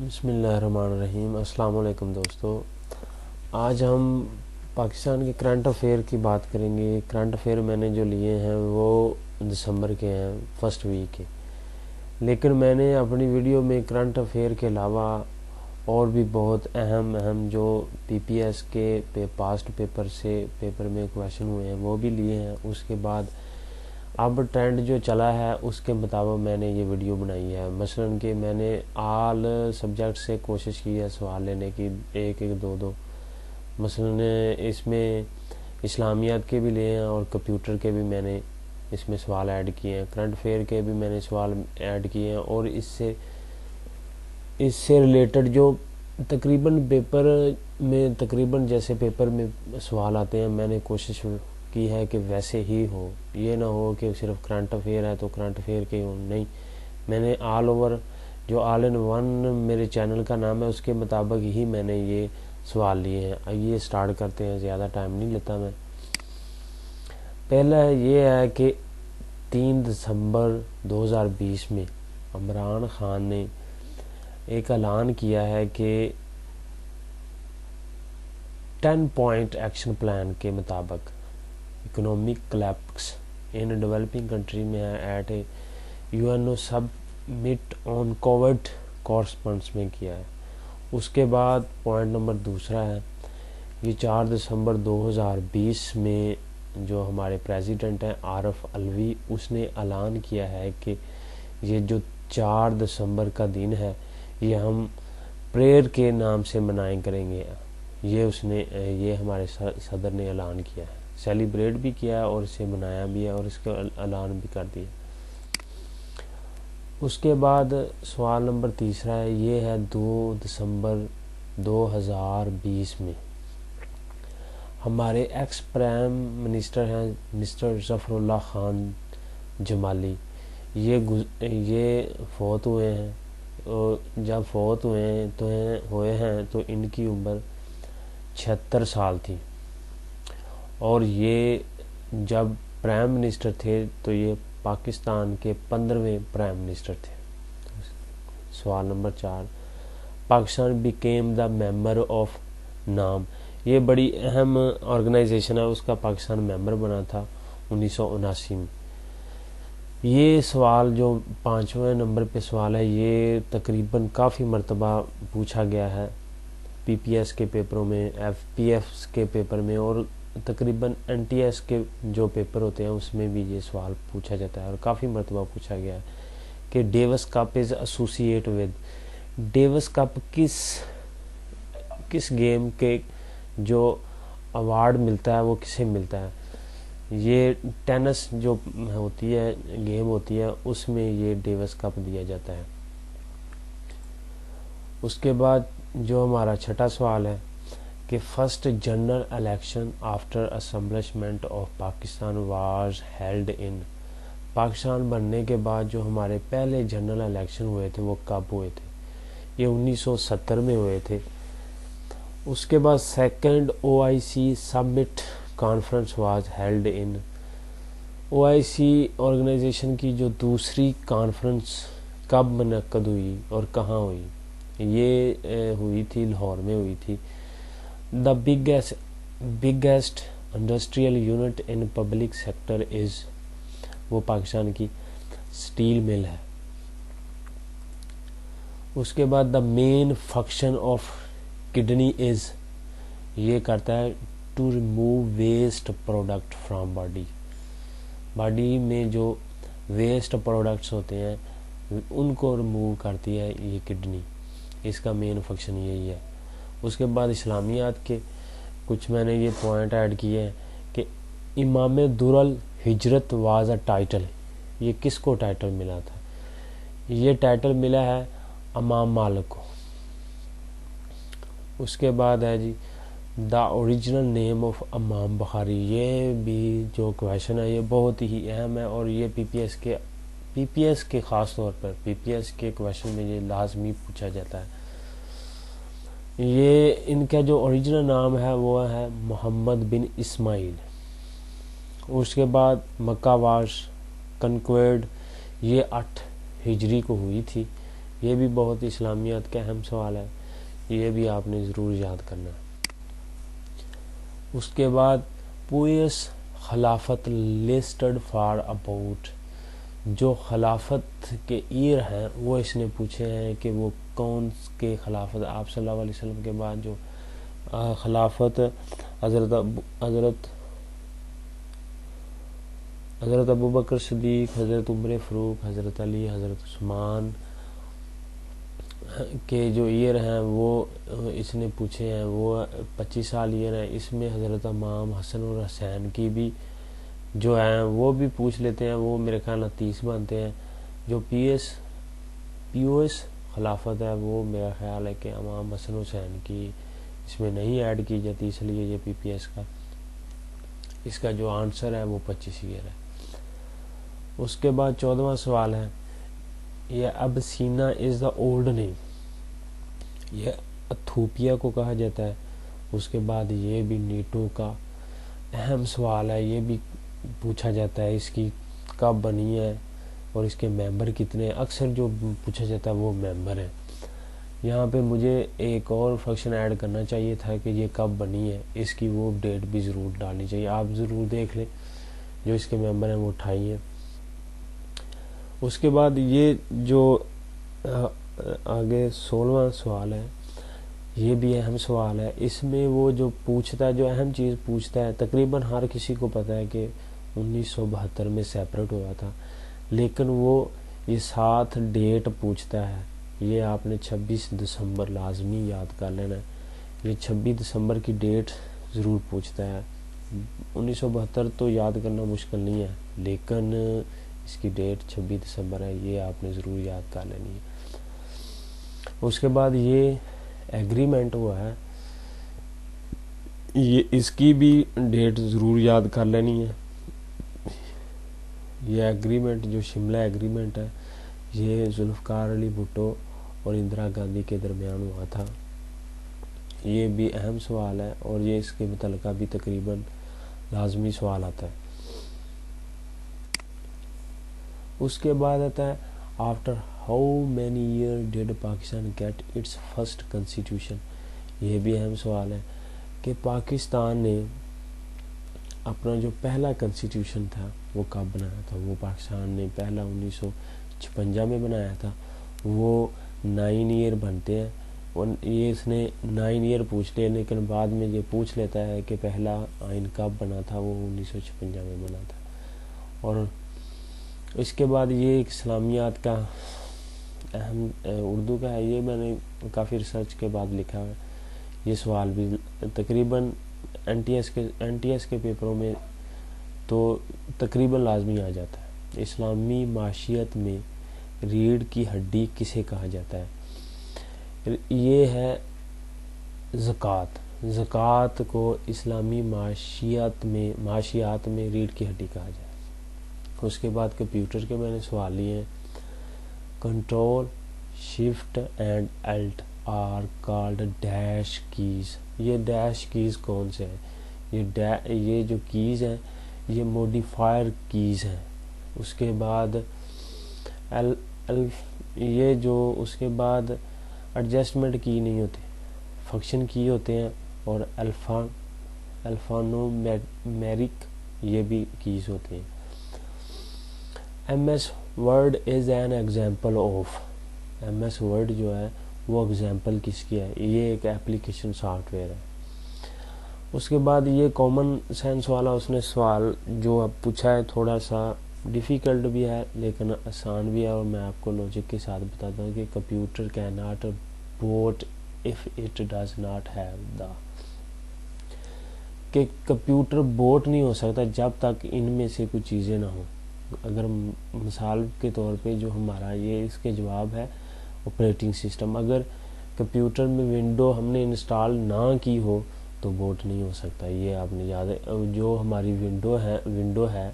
بسم اللہ الرحمن الرحیم۔ السلام علیکم دوستو، آج ہم پاکستان کے کرنٹ افیئر کی بات کریں گے۔ کرنٹ افیئر میں نے جو لیے ہیں وہ دسمبر کے ہیں، فرسٹ ویک کے، لیکن میں نے اپنی ویڈیو میں کرنٹ افیئر کے علاوہ اور بھی بہت اہم جو پی پی ایس کے پاسٹ پیپر میں کویشچن ہوئے ہیں وہ بھی لیے ہیں۔ اس کے بعد اب ٹرینڈ جو چلا ہے اس کے مطابق میں نے یہ ویڈیو بنائی ہے۔ مثلاً کہ میں نے آل سبجیکٹ سے کوشش کی ہے سوال لینے کی، ایک دو۔ مثلاً اس میں اسلامیات کے بھی لیے ہیں اور کمپیوٹر کے بھی میں نے اس میں سوال ایڈ کیے ہیں، کرنٹ افیئر کے بھی میں نے سوال ایڈ کیے ہیں، اور اس سے ریلیٹڈ جو تقریباً جیسے پیپر میں سوال آتے ہیں میں نے کوشش کی ہے کہ ویسے ہی ہو، یہ نہ ہو کہ صرف کرنٹ افیئر ہے تو کرنٹ افیئر کے ہو، نہیں، میں نے آل اوور جو آل ان ون میرے چینل کا نام ہے اس کے مطابق ہی میں نے یہ سوال لیے ہیں۔ آئیے سٹارٹ کرتے ہیں، زیادہ ٹائم نہیں لیتا میں۔ پہلا یہ ہے کہ 3 دسمبر 2020 میں عمران خان نے ایک اعلان کیا ہے کہ 10 پوائنٹ ایکشن پلان کے مطابق economic collapse in developing country میں at a UN submit on Covid correspondence میں کیا ہے۔ اس کے بعد پوائنٹ نمبر دوسرا ہے، یہ 4 دسمبر 2020 میں جو ہمارے پریزیڈنٹ ہیں عارف علوی، اس نے اعلان کیا ہے کہ یہ جو 4 دسمبر کا دن ہے یہ ہم پریئر کے نام سے منائیں کریں گے۔ یہ ہمارے صدر نے اعلان کیا ہے، سیلیبریٹ بھی کیا ہے اور اسے منایا بھی ہے اور اس کا اعلان بھی کر دیا۔ اس کے بعد سوال نمبر تیسرا ہے، یہ ہے 2 دسمبر 2020 میں ہمارے ایکس پرائم منسٹر ہیں مسٹر ظفر اللہ خان جمالی، یہ فوت ہوئے ہیں، اور جب فوت ہوئے ہیں تو ان کی عمر 76 سال تھی، اور یہ جب پرائم منسٹر تھے تو یہ پاکستان کے 15ویں پرائم منسٹر تھے۔ سوال number 4، Pakistan became the member of نام، یہ بڑی اہم آرگنائزیشن ہے، اس کا پاکستان ممبر بنا تھا 1979 میں۔ یہ سوال جو 5ویں نمبر پہ سوال ہے، یہ تقریباً کافی مرتبہ پوچھا گیا ہے پی پی ایس کے پیپروں میں، ایف پی ایف کے پیپر میں، اور تقریباً این ٹی ایس کے جو پیپر ہوتے ہیں اس میں بھی یہ سوال پوچھا جاتا ہے اور کافی مرتبہ پوچھا گیا ہے کہ Davis Cup is associate with, Davis Cup کس گیم کے جو ایوارڈ ملتا ہے وہ کسے ملتا ہے؟ یہ ٹینس جو ہوتی ہے گیم ہوتی ہے اس میں یہ ڈیوس کپ دیا جاتا ہے۔ اس کے بعد جو ہمارا چھٹا سوال ہے کہ first general election after establishment of Pakistan was held in, Pakistan بننے کے بعد جو ہمارے پہلے جنرل الیکشن ہوئے تھے وہ کب ہوئے تھے؟ یہ 1970 میں ہوئے تھے۔ اس کے بعد second OIC summit conference was held in, OIC organisation کی جو دوسری کانفرنس کب منعقد ہوئی اور کہاں ہوئی؟ یہ ہوئی تھی لاہور میں ہوئی تھی۔ The biggest industrial unit in public sector is, وہ پاکستان کی سٹیل مل ہے۔ اس کے بعد the main function of kidney is, یہ کرتا ہے to remove waste product from body میں جو ویسٹ پروڈکٹس ہوتے ہیں ان کو ریموو کرتی ہے یہ کڈنی، اس کا مین فنکشن یہی ہے۔ اس کے بعد اسلامیات کے کچھ میں نے یہ پوائنٹ ایڈ کیے ہیں کہ امام درالہجرت واز اے ٹائٹل، یہ کس کو ٹائٹل ملا تھا؟ یہ ٹائٹل ملا ہے امام مالک کو۔ اس کے بعد ہے جی دا اوریجنل نیم آف امام بخاری، یہ بھی جو کویشچن ہے یہ بہت ہی اہم ہے اور یہ پی پی ایس کے خاص طور پر پی پی ایس کے کویشچن میں یہ لازمی پوچھا جاتا ہے۔ یہ ان کا جو اوریجنل نام ہے وہ ہے محمد بن اسماعیل۔ اس کے بعد مکہ واز کنکوئرڈ، یہ 8 ہجری کو ہوئی تھی، یہ بھی بہت اسلامیات کا اہم سوال ہے، یہ بھی آپ نے ضرور یاد کرنا ہے۔ اس کے بعد پوئس خلافت لسٹڈ فار اباؤٹ، جو خلافت کے ایئر ہیں وہ اس نے پوچھے ہیں کہ وہ کون کے خلافت، آپ صلی اللہ علیہ وسلم کے بعد جو خلافت حضرت ابوبکر صدیق، حضرت عمر فاروق، حضرت علی، حضرت عثمان کے جو ایئر ہیں وہ اس نے پوچھے ہیں، وہ 25 سال ایئر ہیں۔ اس میں حضرت امام حسن اور حسین کی بھی جو ہیں وہ بھی پوچھ لیتے ہیں، وہ میرے خیال 30 بنتے ہیں۔ جو پیوس خلافت ہے وہ میرا خیال ہے کہ امام حسن حسین کی اس میں نہیں ایڈ کی جاتی، اس لیے یہ پی پی ایس کا اس کا جو آنسر ہے وہ 25 ایئر ہے۔ اس کے بعد 14واں سوال ہے، یہ ابسینہ از دا اولڈ نیم، یہ اتھوپیا کو کہا جاتا ہے۔ اس کے بعد یہ بھی نیٹو کا اہم سوال ہے، یہ بھی پوچھا جاتا ہے اس کی کب بنی ہے اور اس کے ممبر کتنے ہیں، اکثر جو پوچھا جاتا ہے وہ ممبر ہیں۔ یہاں پہ مجھے ایک اور فنکشن ایڈ کرنا چاہیے تھا کہ یہ کب بنی ہے، اس کی وہ ڈیٹ بھی ضرور ڈالنی چاہیے، آپ ضرور دیکھ لیں جو اس کے ممبر ہیں وہ 28 ہیں۔ اس کے بعد یہ جو آگے 16واں سوال ہے، یہ بھی اہم سوال ہے۔ اس میں وہ جو پوچھتا ہے، جو اہم چیز پوچھتا ہے، تقریباً ہر کسی کو پتہ ہے کہ 1972 میں سیپریٹ ہوا تھا، لیکن وہ یہ ساتھ ڈیٹ پوچھتا ہے۔ یہ آپ نے 26 دسمبر لازمی یاد کر لینا ہے، یہ 26 دسمبر کی ڈیٹ ضرور پوچھتا ہے۔ 1972 تو یاد کرنا مشکل نہیں ہے، لیکن اس کی ڈیٹ 26 دسمبر ہے، یہ آپ نے ضرور یاد کر لینی ہے۔ اس کے بعد یہ ایگریمنٹ ہوا ہے، یہ اس کی بھی ڈیٹ ضرور یاد کر لینی ہے۔ یہ ایگریمنٹ جو شملہ ایگریمنٹ ہے، یہ ذوالفقار علی بھٹو اور اندرا گاندھی کے درمیان ہوا تھا، یہ بھی اہم سوال ہے اور یہ اس کے متعلقہ بھی تقریباً لازمی سوال آتا ہے۔ اس کے بعد آتا ہے after how many year did Pakistan get its first constitution, یہ بھی اہم سوال ہے کہ پاکستان نے اپنا جو پہلا کنسٹیٹیوشن تھا وہ کب بنایا تھا۔ وہ پاکستان نے پہلا 1956 میں بنایا تھا، وہ 9 ایئر بنتے ہیں، اور یہ اس نے 9 ایئر پوچھ لیا، لیکن بعد میں یہ پوچھ لیتا ہے کہ پہلا آئین کب بنا تھا، وہ 1956 میں بنا تھا۔ اور اس کے بعد یہ ایک اسلامیات کا اہم اردو کا ہے، یہ میں نے کافی ریسرچ کے بعد لکھا ہے، یہ سوال بھی تقریباً این ٹی ایس کے پیپروں میں تو تقریباً لازمی آ جاتا ہے۔ اسلامی معاشیت میں ریڑھ کی ہڈی کسے کہا جاتا ہے؟ یہ ہے زکوٰۃ، زکوٰۃ کو اسلامی معاشیات میں ریڑھ کی ہڈی کہا جاتا ہے۔ اس کے بعد کمپیوٹر کے میں نے سوال لیے ہیں، کنٹرول شفٹ اینڈ الٹ آر کالڈ ڈیش کیز، یہ ڈیش کیز کون سے ہیں؟ یہ جو کیز ہیں یہ موڈیفائر کیز ہیں۔ اس کے بعد یہ جو اس کے بعد ایڈجسٹمنٹ کی نہیں ہوتی، فنکشن کی ہوتے ہیں، اور الفانومیرک یہ بھی کیز ہوتے ہیں۔ M S Word is an example of, M S Word جو ہے وہ ایگزامپل کس کی ہے؟ یہ ایک ایپلیکیشن سافٹ ویئر ہے۔ اس کے بعد یہ کامن سینس والا اس نے سوال جو اب پوچھا ہے، تھوڑا سا ڈیفیکلٹ بھی ہے لیکن آسان بھی ہے، اور میں آپ کو لاجک کے ساتھ بتاتا ہوں کہ computer can not boot if it does not have the, کہ کمپیوٹر بوٹ نہیں ہو سکتا جب تک ان میں سے کچھ چیزیں نہ ہوں۔ اگر مثال کے طور پہ جو ہمارا یہ اس کے جواب ہے آپریٹنگ سسٹم، اگر کمپیوٹر میں ونڈو ہم نے انسٹال نہ کی ہو تو بوٹ نہیں ہو سکتا، یہ آپ نے یاد ہے۔ جو ہماری ونڈو ہے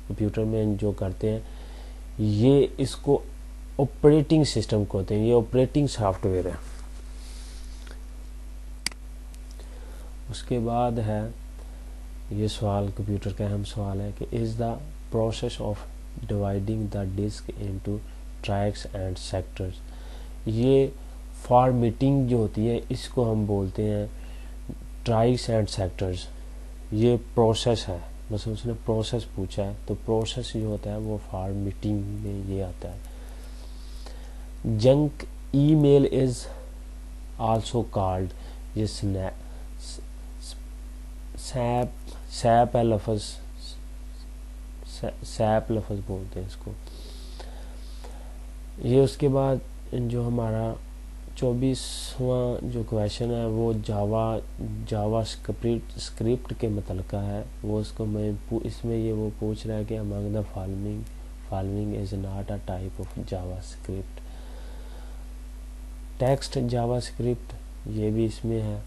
کمپیوٹر میں جو کرتے ہیں، یہ اس کو آپریٹنگ سسٹم کہتے ہیں، یہ آپریٹنگ سافٹ ویئر ہے۔ اس کے بعد ہے یہ سوال کمپیوٹر کا اہم سوال ہے کہ is the process of dividing the disk into tracks and sectors, یہ فارمیٹنگ جو ہوتی ہے اس کو ہم بولتے ہیں ٹرائس اینڈ سیکٹرز. یہ پروسیس ہے، بس اس نے پروسیس پوچھا ہے تو پروسیس جو ہوتا ہے وہ فارمیٹنگ میں یہ آتا ہے. Junk email is also called, یہ سیپ ہے لفظ، سیپ لفظ بولتے ہیں اس کو. یہ اس کے بعد جو ہمارا 24واں جو کویشچن ہے وہ جاوا اسکرپٹ کے متعلقہ ہے. وہ اس کو اس میں یہ وہ پوچھ رہا ہے کہ among the following is not a type of JavaScript. Text JavaScript یہ بھی اس میں ہے.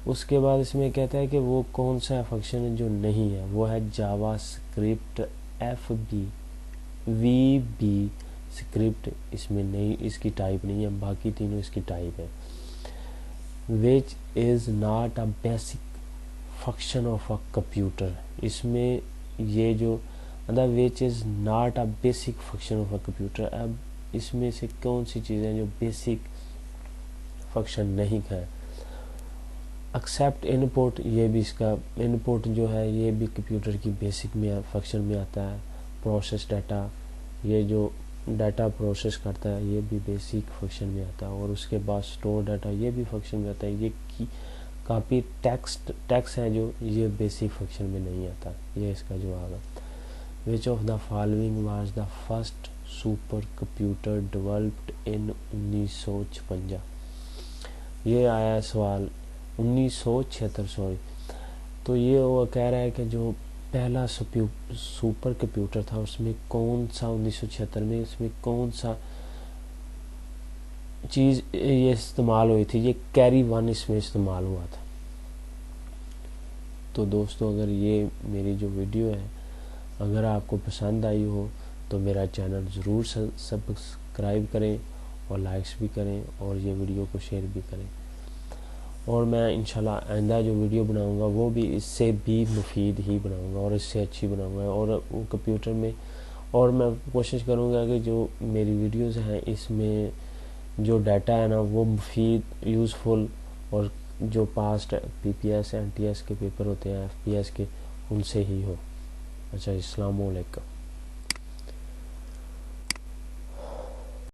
اس کے بعد اس میں کہتا ہے کہ وہ کون سا فنکشن ہے جو نہیں ہے، وہ ہے جاوا اسکرپٹ وی بی اسکرپٹ. اس میں نہیں، اس کی ٹائپ نہیں ہے، باقی تینوں اس کی ٹائپ ہے. Which is not a basic function of a computer. اس میں یہ جو which is not a basic function of a computer, اب اس میں سے کون سی چیزیں جو بیسک فنکشن نہیں ہے. ایکسیپٹ ان پٹ، یہ بھی اس کا ان پٹ جو ہے یہ بھی کمپیوٹر کی بیسک میں فنکشن میں آتا ہے. پروسیس ڈیٹا، یہ جو ڈیٹا پروسیس کرتا ہے یہ بھی بیسک فنکشن میں آتا ہے. اور اس کے بعد اسٹور ڈیٹا یہ بھی فنکشن میں آتا ہے. یہ کاپی ٹیکسٹ ہے جو یہ بیسک فنکشن میں نہیں آتا. یہ اس کا جواب ہے. Which of the following was the first super computer developed in 1956. یہ آیا سوال 1976 سوری. تو یہ وہ کہہ رہا ہے کہ جو پہلا سپر کمپیوٹر تھا اس میں کون سا 1976 میں اس میں کون سا چیز یہ استعمال ہوئی تھی. یہ کیری 1 اس میں استعمال ہوا تھا. تو دوستو اگر یہ میری جو ویڈیو ہے اگر آپ کو پسند آئی ہو تو میرا چینل ضرور سبسکرائب کریں اور لائکس بھی کریں اور یہ ویڈیو کو شیئر بھی کریں. اور میں انشاءاللہ آئندہ جو ویڈیو بناؤں گا وہ بھی اس سے بھی مفید ہی بناؤں گا اور اس سے اچھی بناؤں گا. اور وہ کمپیوٹر میں اور میں کوشش کروں گا کہ جو میری ویڈیوز ہیں اس میں جو ڈیٹا ہے نا وہ مفید یوزفل اور جو past P P S N T S کے پیپر ہوتے ہیں ایف پی ایس کے ان سے ہی ہو. اچھا، السلام علیکم.